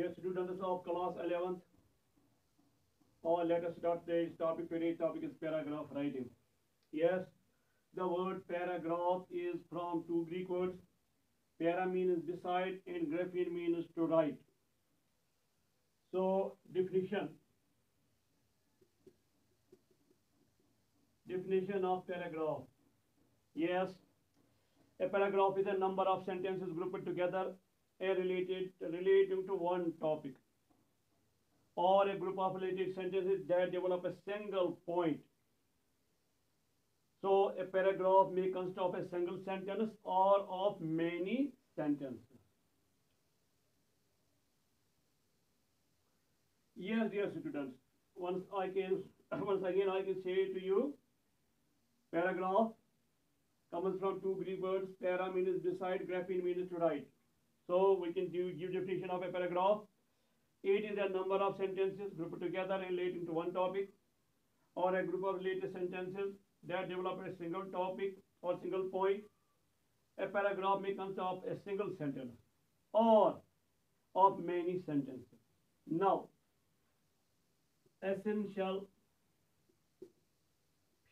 Dear students of class 11th, let us start today's topic. Today's topic is paragraph writing. Yes, the word paragraph is from two Greek words. Para means beside and graphein means to write. So definition of paragraph. Yes, a paragraph is a number of sentences grouped together and relating to one topic, or a group of related sentences that develop a single point. So a paragraph may consist of a single sentence or of many sentences. Yes, dear students, once again I can say to you, paragraph comes from two Greek words. Para means beside, graphein means to write. So we can give definition of a paragraph. It is a number of sentences grouped together relating to one topic, or a group of related sentences that develop a single topic or single point. A paragraph may consist of a single sentence or of many sentences. Now, essential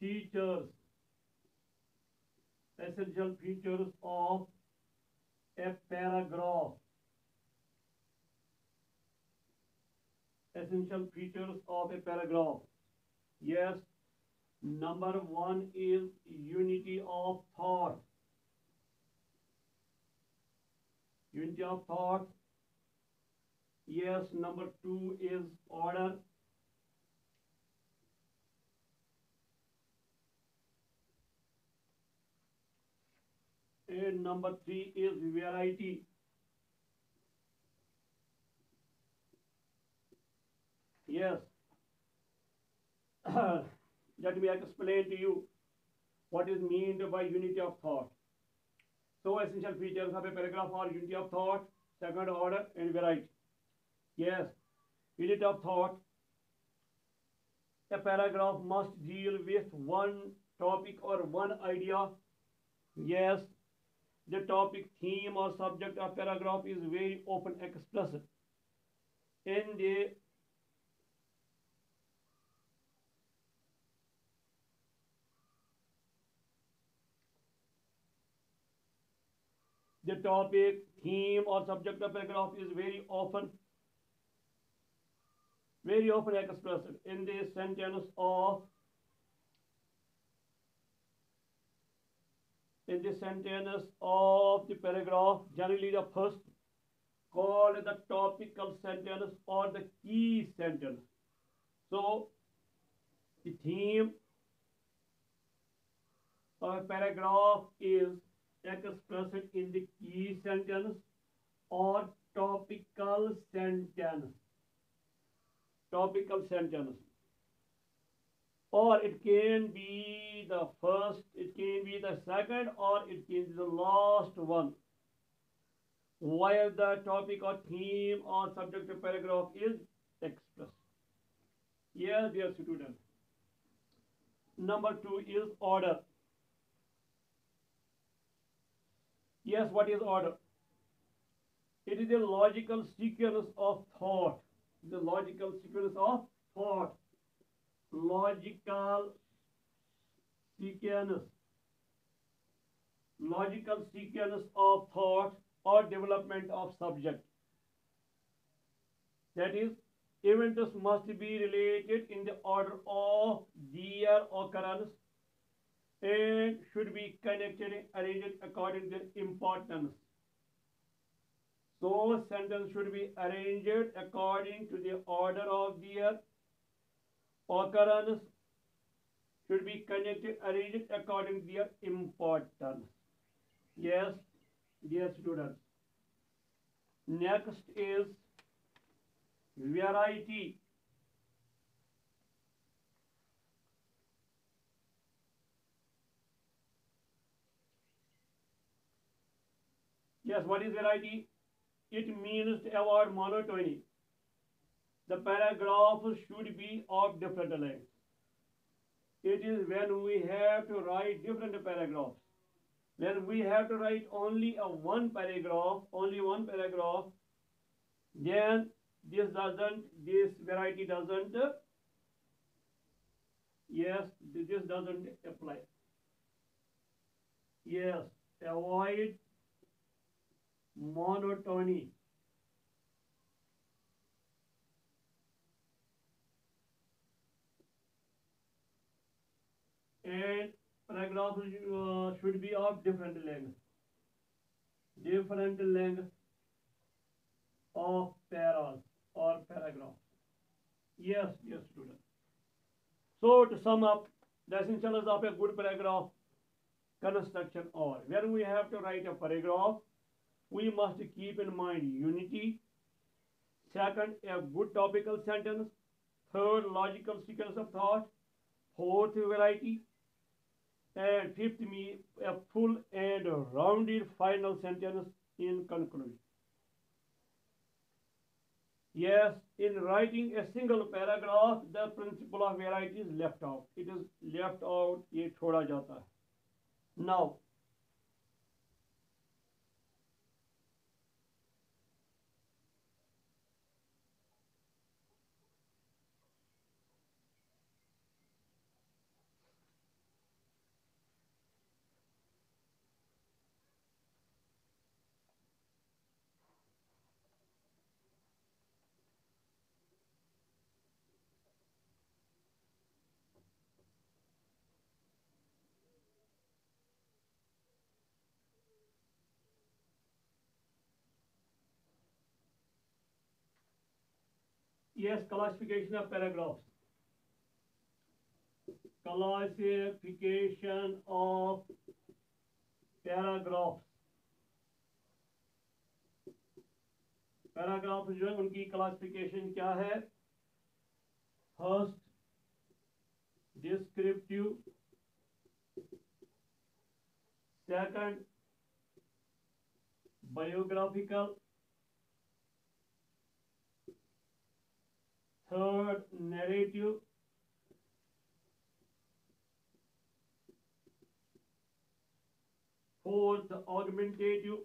features of a paragraph. Essential features of a paragraph. Yes, number one is unity of thought. Unity of thought. Yes, number two is order. And number three is variety. Yes. Let me explain to you what is meant by unity of thought. So essential features of a paragraph are unity of thought, second order, and variety. Yes, unity of thought. A paragraph must deal with one topic or one idea. Yes, the topic, theme, or subject of paragraph is very often expressed in the topic, theme, or subject of paragraph is very often expressed in the sentence of the paragraph, generally the first, called the topical sentence or the key sentence. So the theme of a paragraph is expressed in the key sentence or topical sentence. Or it can be the first, it can be the second, or it can be the last one, while the topic or theme or subject of paragraph is expressed. Yes, dear students. Number two is order. Yes, what is order? It is a logical sequence of thought. Logical sequence of thought or development of subject. That is, events must be related in the order of their occurrence and should be connected and arranged according to their importance. So sentence should be arranged according to the order of their occurrence, should be connected, arranged according to their importance. Yes, dear students. Next is variety. Yes, what is variety? It means to avoid monotony. The paragraph should be of different lengths. It is when we have to write different paragraphs. When we have to write only one paragraph, then this variety doesn't, yes, this doesn't apply. Yes, avoid monotony. And paragraphs should be of different length. Different length of paras or paragraphs. Yes, yes, student. So to sum up, the essentials of a good paragraph construction are: when we have to write a paragraph, we must keep in mind unity. Second, a good topical sentence. Third, logical sequence of thought. Fourth, variety. And fifth, a full and rounded final sentence in conclusion. Yes, in writing a single paragraph, the principle of variety is left out. It is left out, ये छोड़ा जाता है. Now, yes, classification of paragraphs. Classification of paragraphs. Paragraph जो है उनकी classification क्या है? First, descriptive. Second, biographical. Third, narrative. Fourth, augmentative.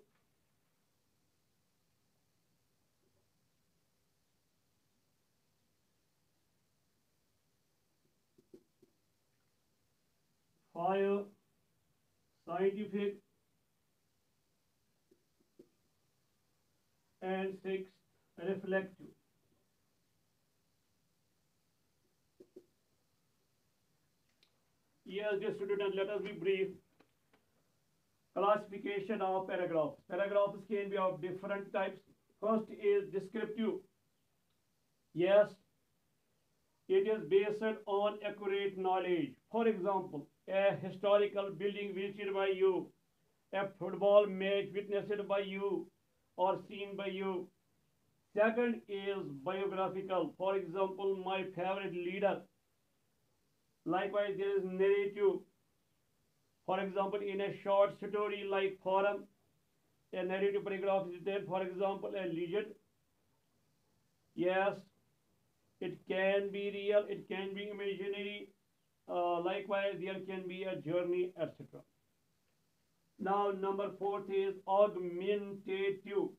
Five, scientific. And six, reflective. Yes, dear students, let us be brief. Classification of paragraphs. Paragraphs can be of different types. First is descriptive. Yes, it is based on accurate knowledge. For example, a historical building visited by you, a football match witnessed by you or seen by you. Second is biographical. For example, my favorite leader. Likewise, there is narrative. For example, in a short story like Forum, a narrative paragraph is there. For example, a legend. Yes, it can be real, it can be imaginary. Likewise, there can be a journey, etc. Now, number fourth is augmentative.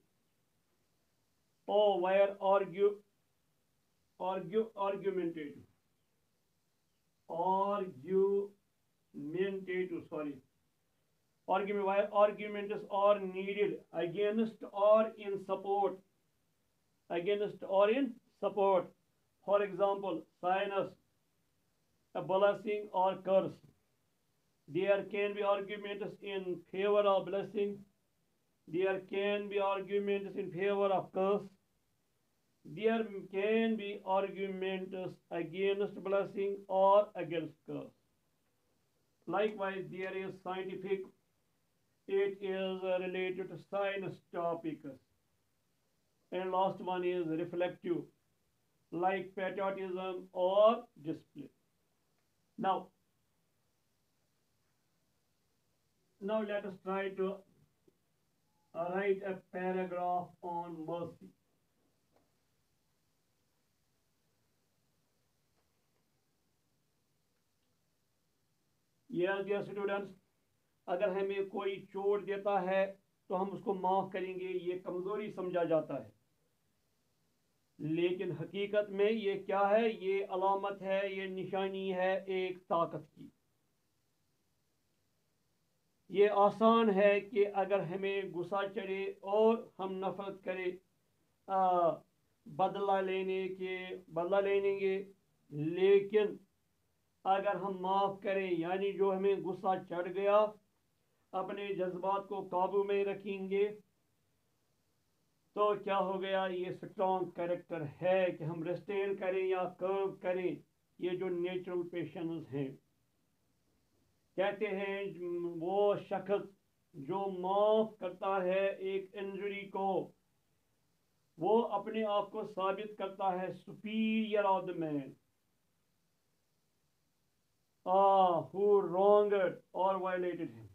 Oh, where argumentative. Sorry. Argument, where arguments are needed against or in support. Against or in support. For example, sinus, a blessing or curse. There can be arguments in favor of blessing. There can be arguments in favor of curse. There can be arguments against blessing or against curse. Likewise, there is scientific. It is related to science topics. And last one is reflective, like patriotism or display. Now let us try to write a paragraph on mercy. Yes, dear students, अगर हमें कोई चोट देता है तो हम उसको माफ करेंगे, ये कमजोरी समझा जाता है. लेकिन हकीकत में ये क्या है? ये अलामत है, ये निशानी है एक ताकत की। ये आसान है कि अगर हमें गुस्सा चढ़े और हम नफरत करें, आ, बदला लेंगे। लेकिन अगर हम माफ़ करें, यानी जो हमें गुस्सा चढ़ गया, अपने जज्बात को काबू में रखेंगे, तो क्या हो गया? ये स्ट्रॉन्ग कैरेक्टर है कि हम रिस्ट्रेन करें या कर्व करें। ये जो नेचुरल पेशेंस हैं, कहते हैं वो शख्स जो माफ करता है एक इंजरी को, वो अपने आप को साबित करता है superior of the man who wronged or violated him.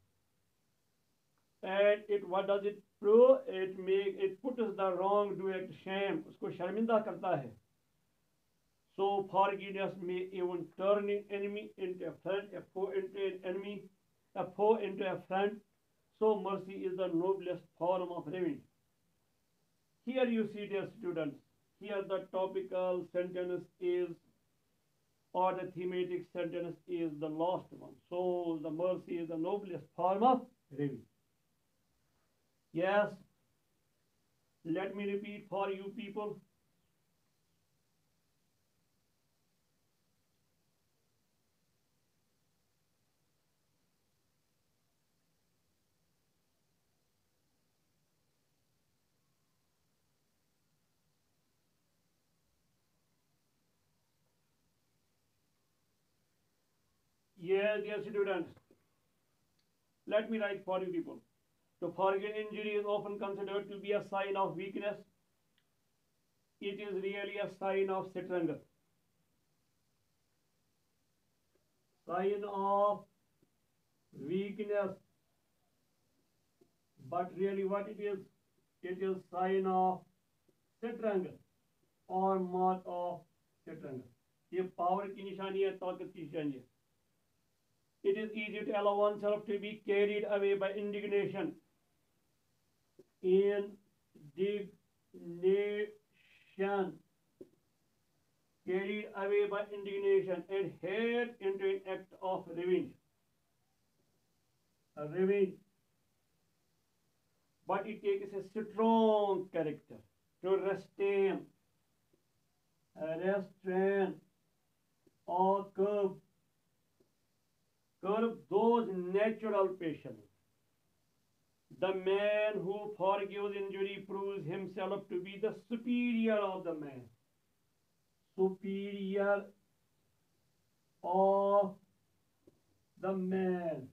And it what does it prove? It puts the wrongdoer to shame. उसको शर्मिंदा करता है. So forgiveness may even turn an enemy into a friend, a foe into an enemy, a foe into a friend. So mercy is the noblest form of revenge. Here you see, dear students, here the topical sentence is, or the thematic sentence is the last one. So the mercy is the noblest form of revenge. Yes, let me repeat for you people. Yes, dear students, let me write for you people. To forget injury is often considered to be a sign of weakness. It is really a sign of strength. Sign of weakness. But really what it is sign of strength or mark of strength. ये power की निशानी है, ताकत की निशानी है. It is easy to allow oneself to be carried away by indignation, carried away by indignation and head into an act of revenge. But it takes a strong character to restrain or curb those natural passions. The man who forgives injury proves himself to be the superior of the man. Superior of the man.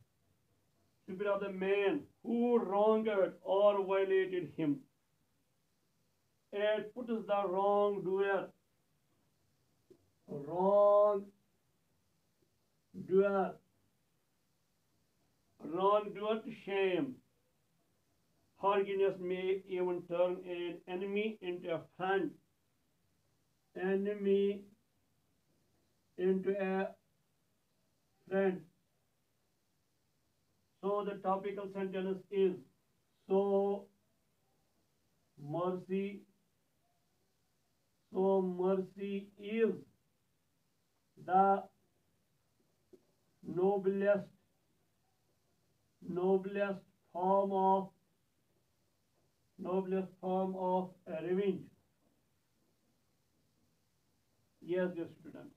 Superior of the man who wronged or violated him. And puts the wrongdoer to shame. Forgiveness may even turn an enemy into a friend. So the topical sentence is, so mercy is the noblest form of revenge. Yes, dear students.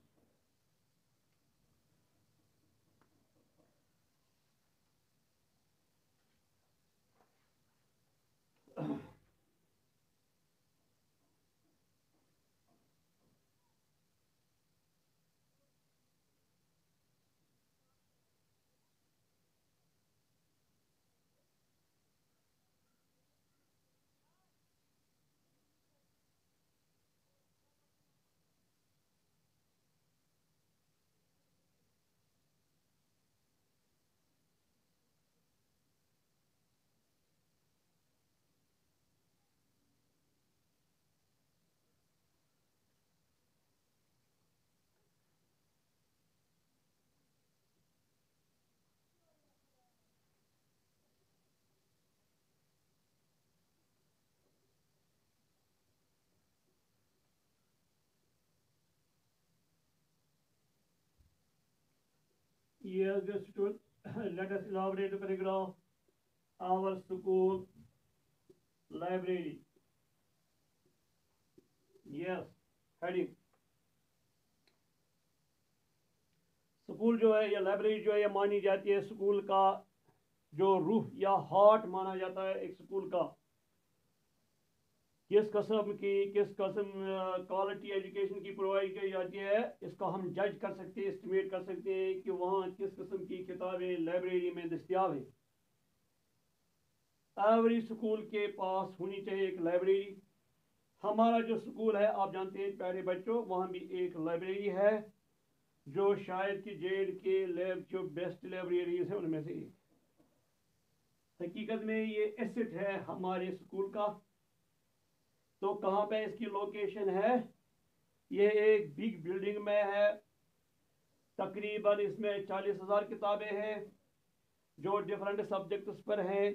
Yes, dear student, let us elaborate the paragraph. Our school library. Yes, heading. School जो है या library जो है, यह मानी जाती है school का जो रूह या हार्ट माना जाता है एक स्कूल का। किस किस्म क्वालिटी एजुकेशन की प्रोवाइड की जाती है, इसका हम जज कर सकते हैं, एस्टिमेट कर सकते हैं कि वहाँ किस किस्म की किताबें लाइब्रेरी में दस्तियाब हैं। एवरी स्कूल के पास होनी चाहिए एक लाइब्रेरी। हमारा जो स्कूल है, आप जानते हैं प्यारे बच्चों, वहाँ भी एक लाइब्रेरी है जो शायद कि जेल के लैब जो बेस्ट लाइब्रेरीज है उनमें से एक। हकीकत में ये एसेट है हमारे स्कूल का। तो कहाँ पे इसकी लोकेशन है? ये एक बिग बिल्डिंग में है। तकरीबन इसमें 40,000 किताबें हैं जो डिफरेंट सब्जेक्ट्स पर हैं।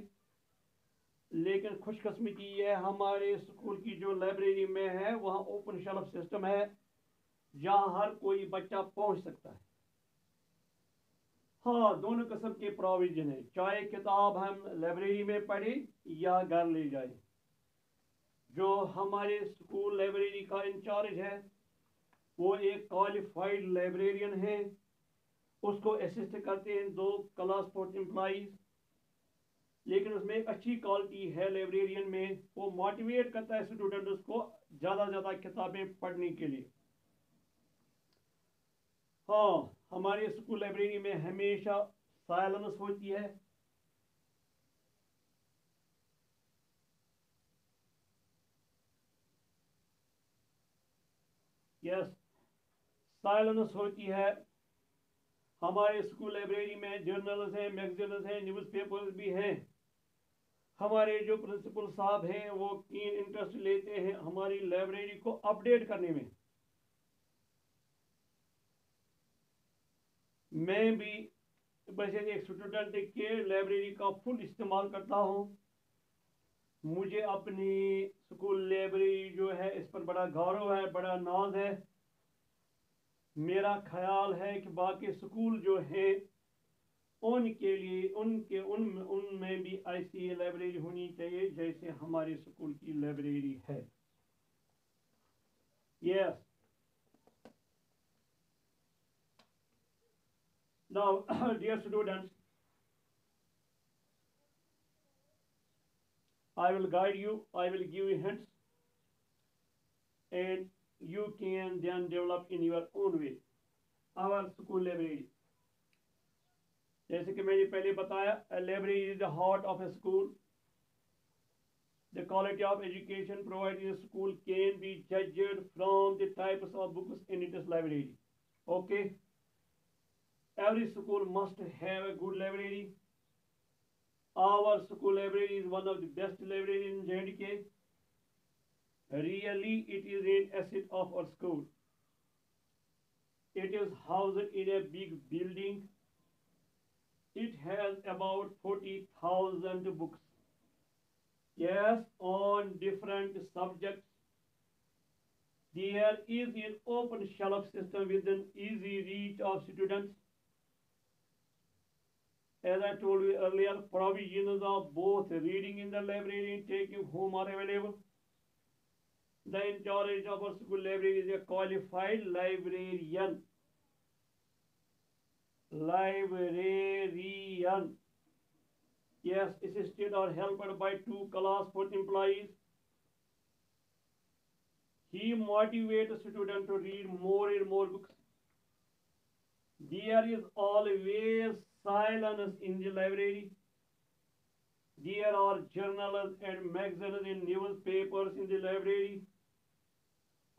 लेकिन खुशकिस्मती ये हमारे स्कूल की जो लाइब्रेरी में है वहाँ ओपन शेल्फ सिस्टम है जहाँ हर कोई बच्चा पहुँच सकता है। हाँ, दोनों किस्म के प्रोविजन है, चाहे किताब हम लाइब्रेरी में पढ़ें या घर ले जाए। जो हमारे स्कूल लाइब्रेरी का इंचार्ज है वो एक क्वालिफाइड लाइब्रेरियन है। उसको असिस्ट करते हैं 2 क्लास 4 एम्प्लॉइज। लेकिन उसमें एक अच्छी क्वालिटी है लाइब्रेरियन में, वो मोटिवेट करता है स्टूडेंट्स को ज़्यादा ज़्यादा किताबें पढ़ने के लिए। हाँ, हमारे स्कूल लाइब्रेरी में हमेशा साइलेंस होती है। यस, साइलेंस होती है। हमारे स्कूल लाइब्रेरी में जर्नल्स हैं, मैगजीन्स हैं, न्यूज़पेपर्स भी हैं। हमारे जो प्रिंसिपल साहब हैं वो कीन इंटरेस्ट लेते हैं हमारी लाइब्रेरी को अपडेट करने में। मैं भी वैसे एक स्टूडेंट के लाइब्रेरी का फुल इस्तेमाल करता हूँ। मुझे अपनी स्कूल लाइब्रेरी जो है इस पर बड़ा गौरव है, बड़ा नाज है। मेरा ख्याल है कि बाकी स्कूल जो है उनके लिए उनमें भी ऐसी लाइब्रेरी होनी चाहिए जैसे हमारे स्कूल की लाइब्रेरी है। Yes, now dear students, I will guide you, I will give you hints, and you can then develop in your own way our school library. जैसे कि मैंने पहले बताया, a library is the heart of a school. The quality of education provided in a school can be judged from the types of books in its library. Okay, every school must have a good library. Our school library is one of the best libraries in JNK. Really, it is an asset of our school. It is housed in a big building. It has about 40,000 books. Yes, on different subjects. There is an open shelf system within easy reach of students. As I told you earlier, provisions of both reading in the library and taking home are available. The in charge of our school library is a qualified librarian. Librarian. Yes, assisted or helped by 2 class 4 employees. He motivates students to read more and more books. There is always silence in the library. There are journals and magazines and newspapers in the library.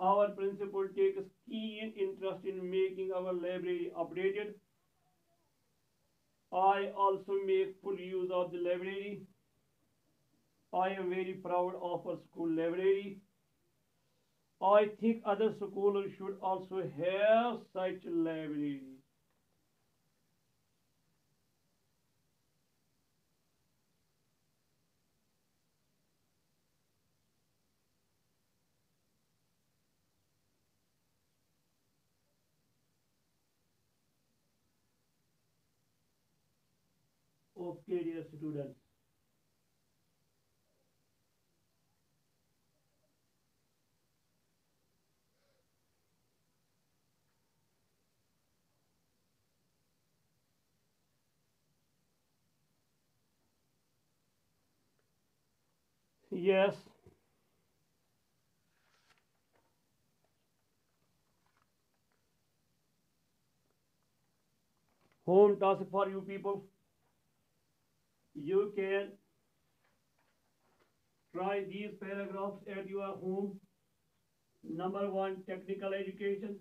Our principal takes keen interest in making our library updated. I also make full use of the library. I am very proud of our school library. I think other schools should also have such libraries. Okay, dear students. Yes, home task for you people. You can try these paragraphs at your home. Number one, technical education.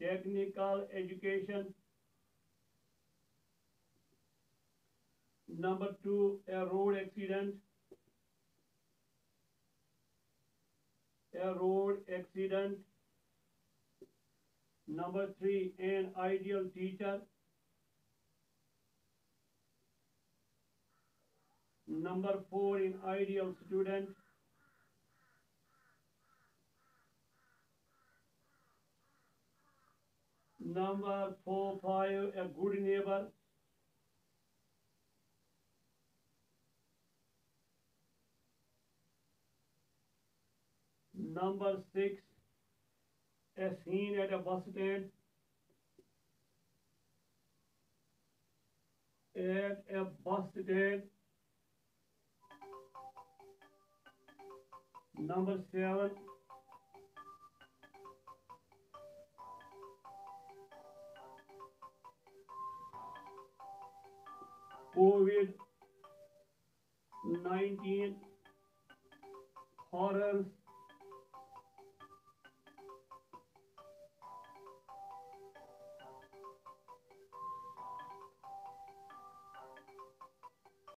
Technical education. Number two, a road accident. A road accident. Number three, an ideal teacher. Number four, an ideal student. Number four, five, a good neighbor. Number six, a scene at a bus stand. At a bus stand. Number seven, COVID-19 horrors